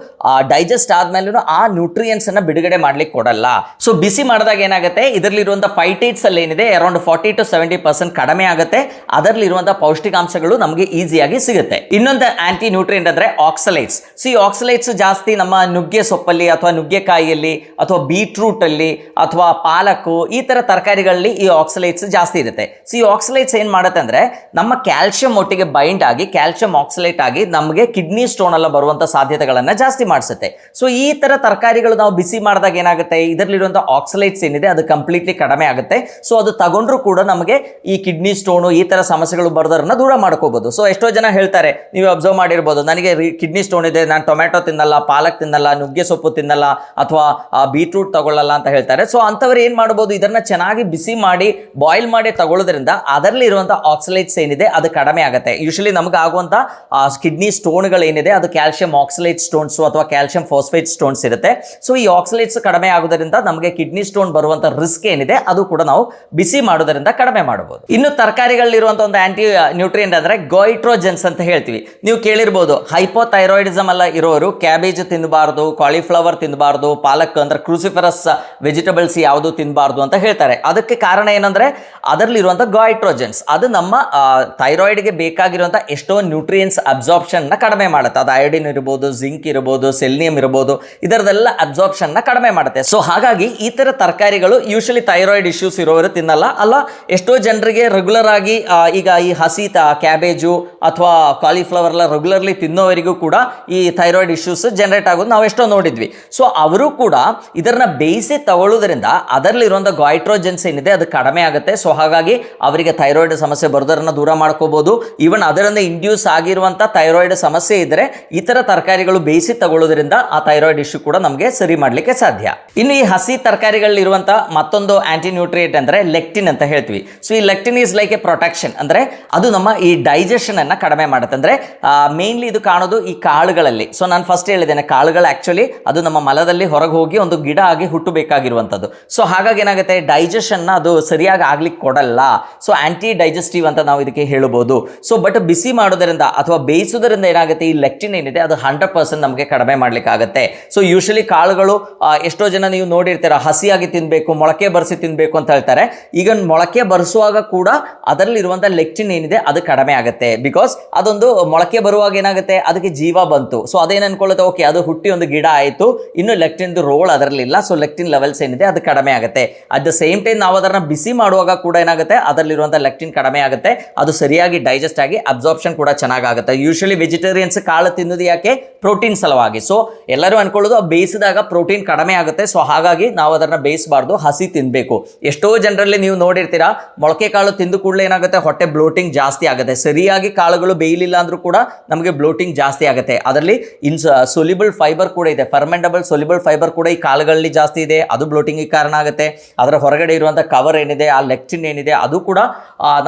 ಡೈಜೆಸ್ಟ್ ಆದ್ಮೇಲೂ ಆ ನ್ಯೂಟ್ರಿಯೆಂಟ್ಸ್ ಅನ್ನ ಬಿಡುಗಡೆ ಮಾಡ್ಲಿಕ್ಕೆ ಕೊಡಲ್ಲ. ಸೊ ಬಿಸಿ ಮಾಡಿದಾಗ ಏನಾಗುತ್ತೆ, ಇದರಲ್ಲಿರುವಂತಹ ಫೈಟೇಟ್ಸ್ ಅಲ್ಲಿ ಏನಿದೆ ಅರೌಂಡ್ 40 to 70% ಕಡಿಮೆ ಆಗುತ್ತೆ. ಅದರಲ್ಲಿರುವಂತಹ ಪೌಷ್ಟಿಕಾಂಶಗಳು ನಮಗೆ ಈಸಿಯಾಗಿ ಸಿಗುತ್ತೆ. ಇನ್ನೊಂದು ಆಂಟಿ ನ್ಯೂಟ್ರಿಯೆಂಟ್ ಅಂದ್ರೆ ಆಕ್ಸಲೈಟ್ಸ್. ಸೊ ಈ ಆಕ್ಸಲೈಟ್ಸ್ ಜಾಸ್ತಿ ನಮ್ಮ ನುಗ್ಗೆ ಸೊಪ್ಪಲ್ಲಿ ಅಥವಾ ನುಗ್ಗೆಕಾಯಿಯಲ್ಲಿ ಅಥವಾ ಬೀಟ್ರೂಟ್ ಅಲ್ಲಿ ಅಥವಾ ಪಾಲಕ್ಕು, ಈ ತರ ತರಕಾರಿಗಳಲ್ಲಿ ಈ ಆಕ್ಸಲೈಟ್ಸ್ ಜಾಸ್ತಿ ಇರುತ್ತೆ. ಸೊ ಈ ಆಕ್ಸಲೈಟ್ಸ್ ಏನ್ ಮಾಡುತ್ತೆ ಅಂದ್ರೆ ನಮ್ಮ ಕ್ಯಾಲ್ಸಿಯಂ ಒಟ್ಟಿಗೆ ಬೈಂಡ್ ಆಗಿ ಕ್ಯಾಲ್ಸಿಯಂ ಆಕ್ಸಲೇಟ್ ಆಗಿ ನಮಗೆ ಕಿಡ್ನಿ ಸ್ಟೋನ್ ಎಲ್ಲ ಬರುವಂತ ಸಾಧ್ಯತೆಗಳನ್ನ ಜಾಸ್ತಿ ಮಾಡಿಸುತ್ತೆ. ಸೊ ಈ ತರ ತರಕಾರಿಗಳು ನಾವು ಬಿಸಿ ಮಾಡಿದಾಗ ಏನಾಗುತ್ತೆ, ಇದರಲ್ಲಿರುವಂತಹ ಆಕ್ಸಲೈಟ್ಸ್ ಏನಿದೆ ಅದು ಕಂಪ್ಲೀಟ್ಲಿ ಕಡಿಮೆ ಆಗುತ್ತೆ. ಸೊ ಅದು ತಗೊಂಡ್ರು ಕೂಡ ನಮಗೆ ಈ ಕಿಡ್ನಿ ಸ್ಟೋನು ಈ ತರ ಸಮಸ್ಯೆಗಳು ಬರೋದನ್ನ ದೂರ ಮಾಡ್ಕೋಬಹುದು. ಸೊ ಎಷ್ಟೋ ಜನ ಹೇಳ್ತಾರೆ, ನೀವು ಅಬ್ಸರ್ವ್ ಮಾಡಿರ್ಬೋದು, ನನಗೆ ಕಿಡ್ನಿ ಸ್ಟೋನ್ ಇದೆ, ನಾನು ಟೊಮ್ಯಾಟೊ ತಿನ್ನಲ್ಲ, ಪಾಲಕ್ ತಿನ್ನಲ್ಲ, ನುಗ್ಗೆ ಸೊಪ್ಪು ತಿನ್ನಲ್ಲ, ಅಥವಾ ಬೀಟ್ರೂಟ್ ತಗೊಳ್ಳಲ್ಲ ಅಂತ ಹೇಳ್ತಾರೆ. ಸೊ ಅಂಥವ್ರು ಏನ್ ಮಾಡಬಹುದು, ಇದನ್ನ ಚೆನ್ನಾಗಿ ಬಿಸಿ ಮಾಡಿ ಬಾಯ್ಲ್ ಮಾಡಿ ತಗೊಳ್ಳೋದ್ರಿಂದ ಅದರಲ್ಲಿ ಇರುವಂತಹ ಆಕ್ಸಲೈಟ್ಸ್ ಏನಿದೆ ಅದು ಕಡಿಮೆ ಆಗುತ್ತೆ. ಯೂಶಲಿ ನಮ್ಗೆ ಆಗುವಂತ ಕಿಡ್ನಿ ಸ್ಟೋನ್ಗಳು ಏನಿದೆ ಅದು ಕ್ಯಾಲ್ಸಿಯಂ ಆಕ್ಸಲೇಟ್ ಸ್ಟೋನ್ಸ್ ಅಥವಾ ಕ್ಯಾಲ್ಸಿಯಂ ಫಾಸ್ಫೇಟ್ ಸ್ಟೋನ್ಸ್ ಇರುತ್ತೆ. ಸೊ ಈ ಆಕ್ಸಲೇಟ್ಸ್ ಕಡಿಮೆ ಆಗೋದ್ರಿಂದ ನಮಗೆ ಕಿಡ್ನಿ ಸ್ಟೋನ್ ಬರುವಂತ ರಿಸ್ಕ್ ಏನಿದೆ ಅದು ಕೂಡ ನಾವು ಬಿಸಿ ಮಾಡೋದ್ರಿಂದ ಕಡಿಮೆ ಮಾಡಬಹುದು. ಇನ್ನು ತರಕಾರಿಗಳಲ್ಲಿರುವಂತ ಒಂದು ಆಂಟಿ ನ್ಯೂಟ್ರಿಯೆಂಟ್ ಅಂದ್ರೆ ಗೋಯಿಟ್ರೋಜೆನ್ಸ್ ಅಂತ ಹೇಳ್ತೀವಿ. ನೀವು ಕೇಳಿರ್ಬೋದು, ಹೈಪೋಥೈರಾಯ್ಡಿಸಮ್ ಎಲ್ಲ ಇರೋರು ಕ್ಯಾಬೇಜ್ ತಿನ್ನಬಾರ್ದು, ಕಾಲಿಫ್ಲವರ್ ತಿನ್ನಬಾರ್ದು, ಪಾಲಕ್ ಅಂದ್ರೆ ಕ್ರೂಸಿಫರಸ್ ವೆಜಿಟೇಬಲ್ಸ್ ಯಾವುದು ತಿನ್ನಬಾರ್ದು ಅಂತ ಹೇಳ್ತಾರೆ. ಅದಕ್ಕೆ ಕಾರಣ ಏನಂದ್ರೆ ಅದರಲ್ಲಿರುವಂತ ಗೋಯಿಟ್ರೋಜೆನ್ಸ್ ಅದು ನಮ್ಮ ಥೈರಾಯ್ಡ್ಗೆ ಬೇಕಾಗಿರುವಂತ ಎಷ್ಟೋ ನ್ಯೂಟ್ರಿಯೆಂಟ್ಸ್ ಅಬ್ಸಾರ್ಪ್ಷನ್ ನ ಕಡಿಮೆ ಮಾಡುತ್ತೆ. ಅದು ಅಯೋಡಿನ್ ಇರ್ಬೋದು, ಜಿಂಕ್ ಇರ್ಬೋದು, ಸೆಲಿನಿಯಂ ಇರ್ಬೋದು, ಇದರದೆಲ್ಲ ಅಬ್ಸಾರ್ಪ್ಷನ್ ನ ಕಡಿಮೆ ಮಾಡುತ್ತೆ. ಸೊ ಹಾಗಾಗಿ ಈ ತರ ತರಕಾರಿಗಳು ಯೂಶಲಿ ಥೈರಾಯ್ಡ್ ಇಶ್ಯೂಸ್ ಇರೋರು ತಿನ್ನಲ್ಲ. ಅಲ್ಲ, ಎಷ್ಟೋ ಜನರಿಗೆ ರೆಗ್ಯುಲರ್ ಆಗಿ ಈಗ ಈ ಹಸಿ ಕ್ಯಾಬೇಜು ಅಥವಾ ಕಾಲಿಫ್ಲವರ್ ಎಲ್ಲ ರೆಗ್ಯುಲರ್ಲಿ ತಿನ್ನೋವರಿಗೂ ಕೂಡ ಈ ಥೈರಾಯ್ಡ್ ಇಶ್ಯೂಸ್ ಜನರೇಟ್ ಆಗೋದು ನಾವು ಎಷ್ಟೋ ನೋಡಿದ್ವಿ. ಸೊ ಅವರು ಕೂಡ ಇದನ್ನ ಬೇಯಿಸಿ ತಗೊಳ್ಳೋದ್ರಿಂದ ಅದರಲ್ಲಿರುವಂಥ ಗಾಯ್ಟ್ರೋಜೆನ್ಸ್ ಏನಿದೆ ಅದು ಕಡಿಮೆ ಆಗುತ್ತೆ. ಸೊ ಹಾಗಾಗಿ ಅವರಿಗೆ ಥೈರಾಯ್ಡ್ ಸಮಸ್ಯೆ ಬರೋದನ್ನ ದೂರ ಮಾಡ್ಕೋಬಹುದು. ಈವನ್ ಅದರಿಂದ ಇಂಡ್ಯೂಸ್ ಆಗಿರುವಂಥ ಥೈರಾಯ್ಡ್ ಸಮಸ್ಯೆ ಇದ್ರೆ ಈ ತರ ತರಕಾರಿಗಳು ಬೇಯಿಸಿ ತಗೊಳ್ಳೋದ್ರಿಂದ ಆ ಥೈರಾಯ್ಡ್ ಇಶ್ಯೂ ಕೂಡ ನಮಗೆ ಸರಿ ಮಾಡಲಿಕ್ಕೆ ಸಾಧ್ಯ. ಇನ್ನು ಈ ಹಸಿ ತರಕಾರಿಗಳಲ್ಲಿರುವಂಥ ಮತ್ತೊಂದು ಆಂಟಿ ನ್ಯೂಟ್ರಿಯೆಂಟ್ ಅಂದ್ರೆ ಲೆಕ್ಟಿನ್ ಅಂತ ಹೇಳ್ತೀವಿ. ಸೊ ಈ ಲೆಕ್ಟಿನ್ ಈಸ್ ಲೈಕ್ ಎ ಪ್ರೊಟೆಕ್ಷನ್, ಅಂದ್ರೆ ಅದು ನಮ್ಮ ಈ ಡೈಜೆಷನ್ ಅನ್ನ ಕಡಿಮೆ ಮಾಡುತ್ತೆ. ಅಂದ್ರೆ ಮೇನ್ಲಿ ಇದು ಕಾಣೋದು ಈ ಕಾಳುಗಳಲ್ಲಿ. ಸೊ ನಾನು ಫಸ್ಟ್ ಹೇಳಿದ್ದೇನೆ, ಕಾಳುಗಳು ಆಕ್ಚುಲಿ ಅದು ನಮ್ಮ ಮಲದಲ್ಲಿ ಹೊರಗೆ ಹೋಗಿ ಒಂದು ಗಿಡ ಆಗಿ ಹುಟ್ಟಬೇಕಾಗಿರುವಂಥದ್ದು. ಸೊ ಹಾಗಾಗಿ ಏನಾಗುತ್ತೆ, ಡೈಜೆಷನ್ ಅದು ಸರಿಯಾಗಿ ಆಗ್ಲಿಕ್ಕೆ ಕೊಡಲ್ಲ. ಸೊ ಆಂಟಿ ಡೈಜೆಸ್ಟಿವ್ ಅಂತ ನಾವು ಇದಕ್ಕೆ ಹೇಳಬಹುದು. ಸೊ ಬಟ್ ಬಿಸಿ ಮಾಡೋದರಿಂದ ಅಥವಾ ಬೇಯಿಸೋದ್ರಿಂದ ಏನಾಗುತ್ತೆ, ಈ ಲೆಕ್ಟಿನ್ ಏನಿದೆ ಅದು 100% ನಮಗೆ ಕಡಿಮೆ ಮಾಡ್ಲಿಕ್ಕೆ ಆಗುತ್ತೆ. ಸೊ ಯೂಶಲಿ ಕಾಳುಗಳು ಎಷ್ಟೋ ಜನ ನೀವು ನೋಡಿರ್ತೀರ, ಹಸಿಯಾಗಿ ತಿನ್ಬೇಕು, ಮೊಳಕೆ ಬರಿಸಿ ತಿನ್ಬೇಕು ಅಂತ ಹೇಳ್ತಾರೆ. ಈಗ ಮೊಳಕೆ ಬರಿಸುವಾಗ ಕೂಡ ಅದರಲ್ಲಿರುವಂಥ ಲೆಕ್ಟಿನ್ ಏನಿದೆ ಅದು ಕಡಿಮೆ ಆಗುತ್ತೆ. ಬಿಕಾಸ್ ಅದೊಂದು ಮೊಳಕೆ ಬರುವಾಗ ಏನಾಗುತ್ತೆ, ಅದಕ್ಕೆ ಜೀವ ಬಂತು. ಸೊ ಅದೇನು ಅನ್ಕೊಳ್ಳುತ್ತೆ, ಓಕೆ ಅದು ಹುಟ್ಟಿ ಒಂದು ಗಿಡ ಆಯಿತು, ಇನ್ನು ಲೆಕ್ಟಿನ್ ರೋಲ್ ಅದರಲ್ಲಿಲ್ಲ, ಸೊ ಲೆಕ್ಟಿನ್ ಲೆವೆಲ್ಸ್ ಏನಿದೆ ಅದು ಕಡಿಮೆ ಆಗುತ್ತೆ. ಅಟ್ ದ ಸೇಮ್ ಟೈಮ್ ನಾವು ಅದನ್ನ ಬಿಸಿ ಮಾಡುವಾಗ ಕೂಡ ಏನಾಗುತ್ತೆ, ಅದರಲ್ಲಿರುವಂಥ ಲೆಕ್ಟಿನ್ ಕಡಿಮೆ ಆಗುತ್ತೆ, ಅದು ಸರಿಯಾಗಿ ಡೈಜೆಸ್ಟ್ ಆಗಿ ಅಬ್ಸಾರ್ಪ್ಷನ್ ಕೂಡ ಚೆನ್ನಾಗುತ್ತೆ. ಯೂಶಲಿ ವೆಜಿಟೇರಿಯನ್ಸ್ ಕಾಳು ತಿನ್ನೋದು ಯಾಕೆ, ಪ್ರೋಟೀನ್ ಸಲುವಾಗಿ. ಸೊ ಎಲ್ಲರೂ ಅನ್ಕೊಳ್ಳೋದು ಬೇಯಿಸಿದಾಗ ಪ್ರೋಟೀನ್ ಕಡಿಮೆ ಆಗುತ್ತೆ, ಸೊ ಹಾಗಾಗಿ ನಾವು ಅದನ್ನ ಬೇಯಿಸಬಾರ್ದು, ಹಸಿ ತಿನ್ನಬೇಕು. ಎಷ್ಟೋ ಜನರಲ್ಲಿ ನೀವು ನೋಡಿರ್ತೀರಾ, ಮೊಳಕೆ ಕಾಳು ತಿಂದು ಕೂಡಲೇ ಏನಾಗುತ್ತೆ, ಹೊಟ್ಟೆ ಬ್ಲೋಟಿಂಗ್ ಜಾಸ್ತಿ ಆಗುತ್ತೆ. ಸರಿಯಾಗಿ ಕಾಳುಗಳು ಬೇಯಲಿಲ್ಲ ಅಂದ್ರೂ ಕೂಡ ನಮಗೆ ಬ್ಲೋಟಿಂಗ್ ಜಾಸ್ತಿ ಆಗುತ್ತೆ. ಅದರಲ್ಲಿ ಸೊಲ್ಯುಬಲ್ ಫೈಬರ್ ಕೂಡ ಇದೆ, ಫರ್ಮೆಂಟಬಲ್ ಸೊಲ್ಯುಬಲ್ ಫೈಬರ್ ಕೂಡ ಈ ಕಾಳುಗಳಲ್ಲಿ ಜಾಸ್ತಿ ಇದೆ, ಅದು ಬ್ಲೋಟಿಂಗ್ ಕಾರಣ ಆಗುತ್ತೆ. ಅದರ ಹೊರಗಡೆ ಇರುವಂಥ ಕವರ್ ಏನಿದೆ, ಆ ಲೆಕ್ಟಿನ್ ಏನಿದೆ, ಅದು ಕೂಡ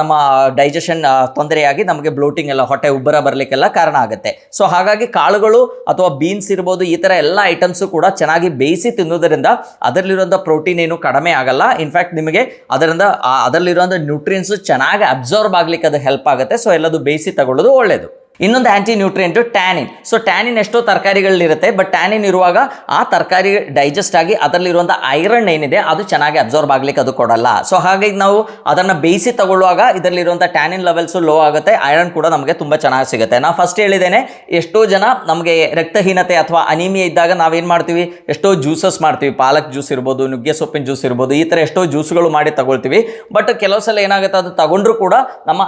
ನಮ್ಮ ಡೈಜೆಷನ್ ತೊಂದರೆಯಾಗಿ ನಮಗೆ ಬ್ಲೋಟಿಂಗ್ ಎಲ್ಲ, ಹೊಟ್ಟೆ ಉಬ್ಬರ ಬರಲಿಕ್ಕೆಲ್ಲ ಕಾರಣ ಆಗುತ್ತೆ. ಸೊ ಹಾಗಾಗಿ ಕಾಳುಗಳು ಅಥವಾ ಬೀನ್ಸ್ ಇರ್ಬೋದು, ಈ ಥರ ಎಲ್ಲ ಐಟಮ್ಸು ಕೂಡ ಚೆನ್ನಾಗಿ ಬೇಯಿಸಿ ತಿನ್ನೋದ್ರಿಂದ ಅದರಲ್ಲಿರುವಂಥ ಪ್ರೋಟೀನ್ ಏನು ಕಡಿಮೆ ಆಗಲ್ಲ. ಇನ್ಫ್ಯಾಕ್ಟ್ ನಿಮಗೆ ಅದರಲ್ಲಿರುವಂಥ ನ್ಯೂಟ್ರಿಯನ್ಸ್ ಚೆನ್ನಾಗಿ ಅಬ್ಸಾರ್ಬ್ ಆಗ್ಲಿಕ್ಕೆ ಅದು ಹೆಲ್ಪ್ ಆಗುತ್ತೆ. ಸೊ ಎಲ್ಲದು ಬೇಯಿಸಿ ತಗೊಳ್ಳೋದು ಒಳ್ಳೆಯದು. ಇನ್ನೊಂದು anti nutrient tannin. So tannin ಎಷ್ಟೋ ತರಕಾರಿಗಳಿರುತ್ತೆ, ಬಟ್ ಟ್ಯಾನಿನ್ ಇರುವಾಗ ಆ ತರಕಾರಿ ಡೈಜೆಸ್ಟ್ ಆಗಿ ಅದರಲ್ಲಿರುವಂಥ ಐರನ್ ಏನಿದೆ ಅದು ಚೆನ್ನಾಗಿ ಅಬ್ಸಾರ್ಬ್ ಆಗ್ಲಿಕ್ಕೆ ಅದು ಕೊಡಲ್ಲ. ಸೊ ಹಾಗಾಗಿ ನಾವು ಅದನ್ನು ಬೇಯಿಸಿ ತಗೊಳ್ಳುವಾಗ ಇದರಲ್ಲಿರುವಂಥ ಟ್ಯಾನಿನ್ ಲೆವೆಲ್ಸು ಲೋ ಆಗುತ್ತೆ, ಐರನ್ ಕೂಡ ನಮಗೆ ತುಂಬ ಚೆನ್ನಾಗಿ ಸಿಗುತ್ತೆ. ನಾನು ಫಸ್ಟ್ ಹೇಳಿದ್ದೇನೆ, ಎಷ್ಟೋ ಜನ ನಮಗೆ ರಕ್ತಹೀನತೆ ಅಥವಾ ಅನಿಮಿಯಾ ಇದ್ದಾಗ ನಾವೇನು ಮಾಡ್ತೀವಿ, ಎಷ್ಟೋ ಜ್ಯೂಸಸ್ ಮಾಡ್ತೀವಿ, ಪಾಲಕ್ ಜ್ಯೂಸ್ ಇರ್ಬೋದು, ನುಗ್ಗೆ ಸೊಪ್ಪಿನ ಜ್ಯೂಸ್ ಇರ್ಬೋದು, ಈ ಥರ ಎಷ್ಟೋ ಜ್ಯೂಸ್ಗಳು ಮಾಡಿ ತಗೊಳ್ತೀವಿ. ಬಟ್ ಕೆಲವು ಸಲ ಏನಾಗುತ್ತೆ, ಅದು ತಗೊಂಡ್ರೂ ಕೂಡ ನಮ್ಮ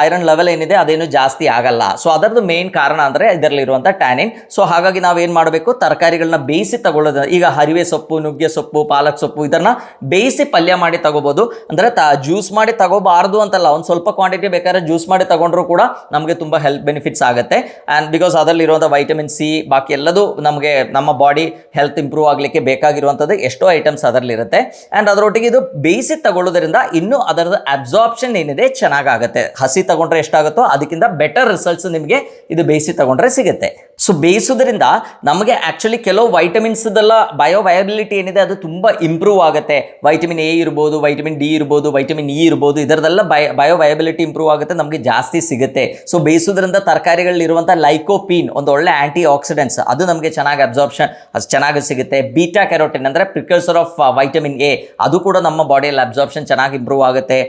ಐರನ್ ಲೆವೆಲ್ ಏನಿದೆ ಅದೇನು ಜಾಸ್ತಿ ಆಗಲ್ಲ. ಸೊ ಅದರದ್ದು ಮೇನ್ ಕಾರಣ ಅಂದರೆ ಇದರಲ್ಲಿರುವಂಥ ಟ್ಯಾನಿನ್. ಸೊ ಹಾಗಾಗಿ ನಾವೇನು ಮಾಡಬೇಕು, ತರಕಾರಿಗಳನ್ನ ಬೇಯಿಸಿ ತಗೊಳ್ಳೋದು. ಈಗ ಹರಿವೆ ಸೊಪ್ಪು, ನುಗ್ಗೆ ಸೊಪ್ಪು, ಪಾಲಕ್ ಸೊಪ್ಪು ಇದನ್ನ ಬೇಯಿಸಿ ಪಲ್ಯ ಮಾಡಿ ತಗೋಬಹುದು. ಅಂದರೆ ಜ್ಯೂಸ್ ಮಾಡಿ ತಗೋಬಾರ್ದು ಅಂತಲ್ಲ, ಒಂದು ಸ್ವಲ್ಪ ಕ್ವಾಂಟಿಟಿ ಬೇಕಾದ್ರೆ ಜ್ಯೂಸ್ ಮಾಡಿ ತಗೊಂಡ್ರು ಕೂಡ ನಮಗೆ ತುಂಬ ಹೆಲ್ತ್ ಬೆನಿಫಿಟ್ಸ್ ಆಗುತ್ತೆ. ಆ್ಯಂಡ್ ಬಿಕಾಸ್ ಅದರಲ್ಲಿರುವಂಥ ವೈಟಮಿನ್ ಸಿ ಬಾಕಿ ಎಲ್ಲದೂ ನಮಗೆ ನಮ್ಮ ಬಾಡಿ ಹೆಲ್ತ್ ಇಂಪ್ರೂವ್ ಆಗಲಿಕ್ಕೆ ಬೇಕಾಗಿರುವಂಥದ್ದು ಎಷ್ಟೋ ಐಟಮ್ಸ್ ಅದರಲ್ಲಿರುತ್ತೆ. ಆ್ಯಂಡ್ ಅದರೊಟ್ಟಿಗೆ ಇದು ಬೇಯಿಸಿ ತಗೊಳ್ಳೋದ್ರಿಂದ ಇನ್ನೂ ಅದರದ್ದು ಅಬ್ಸಾರ್ಪ್ಷನ್ ಏನಿದೆ ಚೆನ್ನಾಗಾಗುತ್ತೆ. ಹಸಿ ತಗೊಂಡ್ರೆ ಎಷ್ಟಾಗುತ್ತೋ ಅದಕ್ಕಿಂತ ಬೆಟರ್ ರಿಸಲ್ಟ್ಸ್ ನಿಮಗೆ ಇದು ಬೇಯಿಸಿ ತಗೊಂಡ್ರೆ ಸಿಗುತ್ತೆ. ಸೊ ಬೇಯಿಸೋದ್ರಿಂದ ನಮಗೆ ಆ್ಯಕ್ಚುಲಿ ಕೆಲವು ವೈಟಮಿನ್ಸ್ದೆಲ್ಲ ಬಯೋವಯಬಿಲಿಟಿ ಏನಿದೆ ಅದು ತುಂಬ ಇಂಪ್ರೂವ್ ಆಗುತ್ತೆ. ವೈಟಮಿನ್ ಎ ಇರ್ಬೋದು, ವೈಟಮಿನ್ ಡಿ ಇರ್ಬೋದು, ವೈಟಮಿನ್ ಇ ಇರ್ಬೋದು, ಇದರದೆಲ್ಲ ಬಯೋವಯಬಿಲಿಟಿ ಇಂಪ್ರೂವ್ ಆಗುತ್ತೆ, ನಮಗೆ ಜಾಸ್ತಿ ಸಿಗುತ್ತೆ. ಸೊ ಬೇಯಿಸೋದ್ರಿಂದ ತರಕಾರಿಗಳಲ್ಲಿರುವಂಥ ಲೈಕೋಪೀನ್ ಒಂದು ಒಳ್ಳೆ ಆ್ಯಂಟಿ ಆಕ್ಸಿಡೆಂಟ್ಸ್, ಅದು ನಮಗೆ ಚೆನ್ನಾಗಿ ಅಬ್ಸಾರ್ಪ್ಷನ್ ಚೆನ್ನಾಗಿ ಸಿಗುತ್ತೆ. ಬೀಟಾ ಕ್ಯಾರೋಟಿನ್ ಅಂದರೆ ಪ್ರಿಕರ್ಸರ್ ಆಫ್ ವೈಟಮಿನ್ ಎ, ಅದು ಕೂಡ ನಮ್ಮ ಬಾಡಿಯಲ್ಲಿ ಅಬ್ಸಾರ್ಪ್ಷನ್ ಚೆನ್ನಾಗಿ ಇಂಪ್ರೂವ್ ಆಗುತ್ತೆ.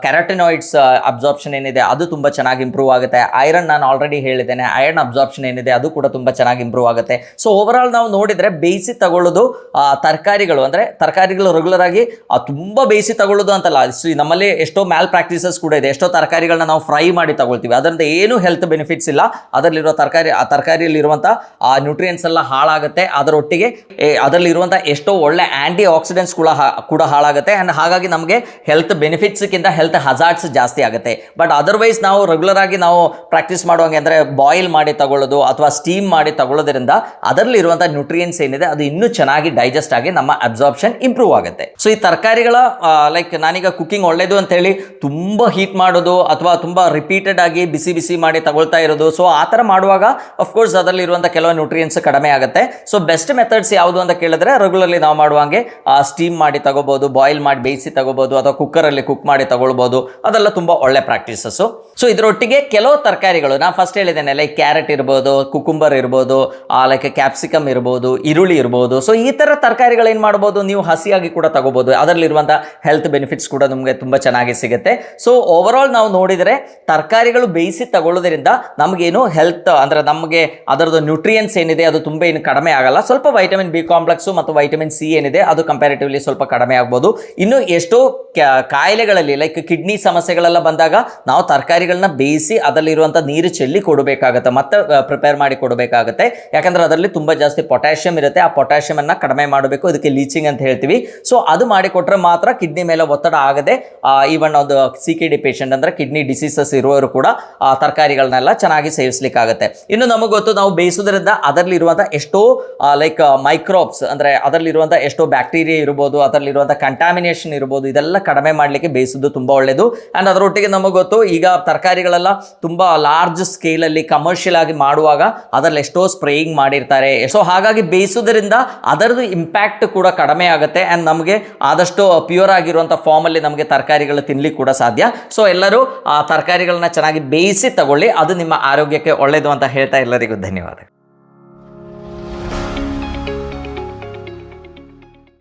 ಕ್ಯಾರೋಟಿನಾಯ್ಡ್ಸ್ ಅಬ್ಸಾರ್ಪ್ಷನ್ ಏನಿದೆ ಅದು ತುಂಬ ಚೆನ್ನಾಗಿ ಇಂಪ್ರೂವ್ ಆಗುತ್ತೆ. ಐರನ್ ನಾನು ಆಲ್ರೆಡಿ ಹೇಳಿದ್ದೇನೆ, ಐರನ್ ಅಬ್ಸಾರ್ಪ್ಷನ್ ಏನಿದೆ ಅದು ಕೂಡ ತುಂಬ ಚೆನ್ನಾಗಿ ಇಂಪ್ರೂವ್ ಆಗುತ್ತೆ. ಸೊ ಓವರಾಲ್ ನಾವು ನೋಡಿದರೆ ಬೇಯಿಸಿ ತಗೊಳ್ಳೋದು ತರಕಾರಿಗಳು, ಅಂದರೆ ತರಕಾರಿಗಳು ರೆಗ್ಯುಲರ್ ಆಗಿ ತುಂಬ ಬೇಯಿಸಿ ತಗೊಳ್ಳೋದು ಅಂತಲ್ಲ, ನಮ್ಮಲ್ಲಿ ಎಷ್ಟೋ ಮ್ಯಾಲ್ ಪ್ರಾಕ್ಟೀಸಸ್ ಕೂಡ ಇದೆ. ಎಷ್ಟೋ ತರಕಾರಿಗಳನ್ನ ನಾವು ಫ್ರೈ ಮಾಡಿ ತಗೊಳ್ತೀವಿ, ಅದರಿಂದ ಏನು ಹೆಲ್ತ್ ಬೆನಿಫಿಟ್ಸ್ ಇಲ್ಲ. ಅದರಲ್ಲಿರೋ ತರಕಾರಿಯಲ್ಲಿರುವಂಥ ನ್ಯೂಟ್ರಿಯೆಂಟ್ಸ್ ಎಲ್ಲ ಹಾಳಾಗುತ್ತೆ. ಅದರೊಟ್ಟಿಗೆ ಅದರಲ್ಲಿರುವಂಥ ಎಷ್ಟೋ ಒಳ್ಳೆ ಆ್ಯಂಟಿ ಆಕ್ಸಿಡೆಂಟ್ಸ್ ಕೂಡ ಹಾಳಾಗುತ್ತೆ. ಆ್ಯಂಡ್ ಹಾಗಾಗಿ ನಮಗೆ ಹೆಲ್ತ್ ಬೆನಿಫಿಟ್ಸ್ಗಿಂತ ಹೆಲ್ತ್ ಹಜಾರ್ಡ್ಸ್ ಜಾಸ್ತಿ ಆಗುತ್ತೆ. ಬಟ್ ಅದರ್ವೈಸ್ ನಾವು ರೆಗ್ಯುಲರ್ ಆಗಿ ನಾವು ಪ್ರಾಕ್ಟೀಸ್ ಮಾಡುವಂಗೆ ಅಂದರೆ ಬಾಯ್ಲ್ ಮಾಡಿ ತಗೊಳ್ಳೋದು ಅಥವಾ ಸ್ಟೀಮ್ ಮಾಡಿ ತಗೊಳ್ಳೋದ್ರಿಂದ ಅದರಲ್ಲಿರುವಂಥ ನ್ಯೂಟ್ರಿಯೆಂಟ್ಸ್ ಏನಿದೆ ಅದು ಇನ್ನೂ ಚೆನ್ನಾಗಿ ಡೈಜೆಸ್ಟ್ ಆಗಿ ನಮ್ಮ ಅಬ್ಸಾರ್ಪ್ಷನ್ ಇಂಪ್ರೂವ್ ಆಗುತ್ತೆ. ಸೊ ಈ ತರಕಾರಿಗಳ ಲೈಕ್ ನಾನೀಗ ಕುಕಿಂಗ್ ಒಳ್ಳೇದು ಅಂತೇಳಿ ತುಂಬ ಹೀಟ್ ಮಾಡೋದು ಅಥವಾ ತುಂಬ ರಿಪೀಟೆಡ್ ಆಗಿ ಬಿಸಿ ಬಿಸಿ ಮಾಡಿ ತಗೊಳ್ತಾ ಇರೋದು, ಸೊ ಆ ಥರ ಮಾಡುವಾಗ ಅಫ್ಕೋರ್ಸ್ ಅದರಲ್ಲಿರುವಂಥ ಕೆಲವು ನ್ಯೂಟ್ರಿಯೆಂಟ್ಸ್ ಕಡಿಮೆ ಆಗುತ್ತೆ. ಸೊ ಬೆಸ್ಟ್ ಮೆಥಡ್ಸ್ ಯಾವುದು ಅಂತ ಕೇಳಿದ್ರೆ ರೆಗ್ಯುಲರ್ಲಿ ನಾವು ಮಾಡುವಂಗೆ ಸ್ಟೀಮ್ ಮಾಡಿ ತಗೋಬಹುದು, ಬಾಯ್ಲ್ ಮಾಡಿ ಬೇಯಿಸಿ ತಗೋಬಹುದು, ಅಥವಾ ಕುಕ್ಕರಲ್ಲಿ ಕುಕ್ ಮಾಡಿ ತಗೊಳ್ಬೋದು. ಅದೆಲ್ಲ ತುಂಬ ಒಳ್ಳೆ ಪ್ರಾಕ್ಟೀಸಸ್ಸು. ಸೊ ಇದರೊಟ್ಟಿಗೆ ಕೆಲವು ತರಕಾರಿಗಳು ನಾನು ಫಸ್ಟ್ ಹೇಳಿದ್ದೇನೆ, ಲೈಕ್ ಕ್ಯಾರೆಟ್ ಇರ್ಬೋದು, ಕುಕುಂಬರ್ ಇರ್ಬೋದು, ಲೈಕ್ ಕ್ಯಾಪ್ಸಿಕಮ್ ಇರ್ಬೋದು, ಈರುಳ್ಳಿ ಇರ್ಬೋದು. ಸೊ ಈ ಥರ ತರಕಾರಿಗಳು ಏನು ಮಾಡ್ಬೋದು, ನೀವು ಹಸಿಯಾಗಿ ಕೂಡ ತಗೋಬೋದು. ಅದರಲ್ಲಿರುವಂಥ ಹೆಲ್ತ್ ಬೆನಿಫಿಟ್ಸ್ ಕೂಡ ನಮಗೆ ತುಂಬ ಚೆನ್ನಾಗಿ ಸಿಗುತ್ತೆ. ಸೊ ಓವರಾಲ್ ನಾವು ನೋಡಿದರೆ ತರಕಾರಿಗಳು ಬೇಯಿಸಿ ತಗೊಳ್ಳೋದ್ರಿಂದ ನಮಗೇನು ಹೆಲ್ತ್ ಅಂದರೆ ನಮಗೆ ಅದರದ್ದು ನ್ಯೂಟ್ರಿಯೆಂಟ್ಸ್ ಏನಿದೆ ಅದು ತುಂಬ ಏನು ಕಡಿಮೆ ಆಗಲ್ಲ. ಸ್ವಲ್ಪ ವೈಟಮಿನ್ ಬಿ ಕಾಂಪ್ಲೆಕ್ಸು ಮತ್ತು ವೈಟಮಿನ್ ಸಿ ಏನಿದೆ ಅದು ಕಂಪ್ಯಾರಿಟಿವ್ಲಿ ಸ್ವಲ್ಪ ಕಡಿಮೆ ಆಗ್ಬೋದು. ಇನ್ನು ಎಷ್ಟೋ ಕಾಯಿಲೆಗಳಲ್ಲಿ ಲೈಕ್ ಕಿಡ್ನಿ ಸಮಸ್ಯೆಗಳೆಲ್ಲ ಬಂದಾಗ ನಾವು ತರಕಾರಿಗಳನ್ನ ಬೇಯಿಸಿ ಅದರಲ್ಲಿರುವಂಥ ನೀರು ಚೆಲ್ಲಿ ಕೊಡಬೇಕಾಗುತ್ತೆ, ಮತ್ತೆ ಪ್ರಿಪೇರ್ ಮಾಡಿ ಕೊಡಬೇಕಾಗುತ್ತೆ. ಯಾಕಂದರೆ ಅದರಲ್ಲಿ ತುಂಬ ಜಾಸ್ತಿ ಪೊಟ್ಯಾಷಿಯಂ ಇರುತ್ತೆ. ಆ ಪೊಟ್ಯಾಷಿಯಮನ್ನು ಕಡಿಮೆ ಮಾಡಬೇಕು, ಅದಕ್ಕೆ ಲೀಚಿಂಗ್ ಅಂತ ಹೇಳ್ತೀವಿ. ಸೊ ಅದು ಮಾಡಿಕೊಟ್ರೆ ಮಾತ್ರ ಕಿಡ್ನಿ ಮೇಲೆ ಒತ್ತಡ ಆಗದೆ ಈವನ್ ಒಂದು CKD ಪೇಷಂಟ್ ಅಂದರೆ ಕಿಡ್ನಿ ಡಿಸೀಸಸ್ ಇರುವವರು ಕೂಡ ತರಕಾರಿಗಳನ್ನೆಲ್ಲ ಚೆನ್ನಾಗಿ ಸೇವಿಸಲಿಕ್ಕಾಗುತ್ತೆ. ಇನ್ನು ನಮಗೆ ಗೊತ್ತು, ನಾವು ಬೇಯಿಸೋದ್ರಿಂದ ಅದರಲ್ಲಿರುವಂಥ ಎಷ್ಟೋ ಲೈಕ್ ಮೈಕ್ರೋಬ್ಸ್ ಅಂದರೆ ಅದರಲ್ಲಿರುವಂಥ ಎಷ್ಟೋ ಬ್ಯಾಕ್ಟೀರಿಯಾ ಇರ್ಬೋದು, ಅದರಲ್ಲಿರುವಂಥ ಕಂಟಾಮಿನೇಷನ್ ಇರ್ಬೋದು, ಇದೆಲ್ಲ ಕಡಿಮೆ ಮಾಡಲಿಕ್ಕೆ ಬೇಯಿಸೋದು ತುಂಬ ಒಳ್ಳೆಯದು. ಆ್ಯಂಡ್ ಅದರೊಟ್ಟಿಗೆ ನಮಗೆ ಗೊತ್ತು, ಈಗ ತರಕಾರಿಗಳೆಲ್ಲ ತುಂಬ ಲಾರ್ಜ್ ಸ್ಕೇಲಲ್ಲಿ ಕಮರ್ಷಿಯಲ್ ಆಗಿ ಮಾಡುವಾಗ ಅದರಲ್ಲಿ ಎಷ್ಟೋ ಸ್ಪ್ರೇಯಿಂಗ್ ಮಾಡಿರ್ತಾರೆ. ಸೊ ಹಾಗಾಗಿ ಬೇಯಿಸೋದ್ರಿಂದ ಅದರದ್ದು ಇಂಪ್ಯಾಕ್ಟ್ ಕೂಡ ಕಡಿಮೆ ಆಗುತ್ತೆ. ಆ್ಯಂಡ್ ನಮಗೆ ಆದಷ್ಟು ಪ್ಯೂರ್ ಆಗಿರುವಂಥ ಫಾರ್ಮಲ್ಲಿ ನಮಗೆ ತರಕಾರಿಗಳು ತಿನ್ನಲಿಕ್ಕೆ ಕೂಡ ಸಾಧ್ಯ. ಸೊ ಎಲ್ಲರೂ ತರಕಾರಿಗಳನ್ನ ಚೆನ್ನಾಗಿ ಬೇಯಿಸಿ ತಗೊಳ್ಳಿ, ಅದು ನಿಮ್ಮ ಆರೋಗ್ಯಕ್ಕೆ ಒಳ್ಳೆಯದು ಅಂತ ಹೇಳ್ತಾ ಎಲ್ಲರಿಗೂ ಧನ್ಯವಾದ.